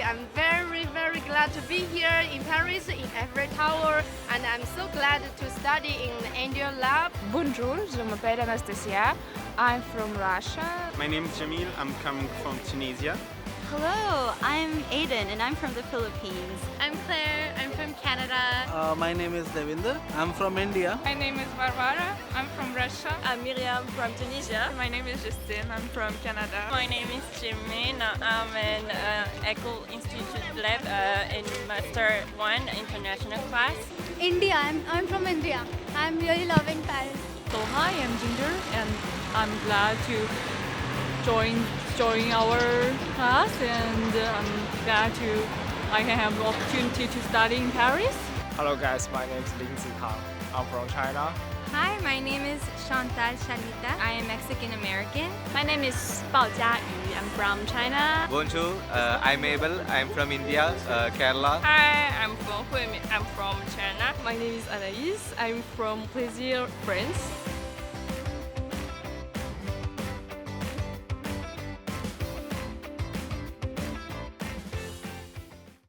I'm very, very glad to be here in Paris, in Eiffel Tower, and I'm so glad to study in the Intuit Lab. Bonjour, je m'appelle Anastasia. I'm from Russia. My name is Jamil. I'm coming from Tunisia. Hello, I'm Aiden and I'm from the Philippines. I'm Claire, I'm from Canada. My name is Devinder. I'm from India. My name is Barbara. I'm from Russia. I'm Miriam from Tunisia. My name is Justine. I'm from Canada. My name is Jimmy. I'm in École Intuit Lab in Master 1 international class. India. I'm from India. I'm really loving Paris. So hi, I'm Ginger, and I'm glad to join our class, and I'm glad I can have the opportunity to study in Paris. Hello guys, my name is Lin Zitang. I'm from China. Hi, my name is Chantal Shanita. I am Mexican American. My name is Bao Jiayu. I'm from China. Bonjour, I'm Abel. I'm from India, Kerala. Hi, I'm from Huimin. I'm from China. My name is Anaïs. I'm from Plaisir, France.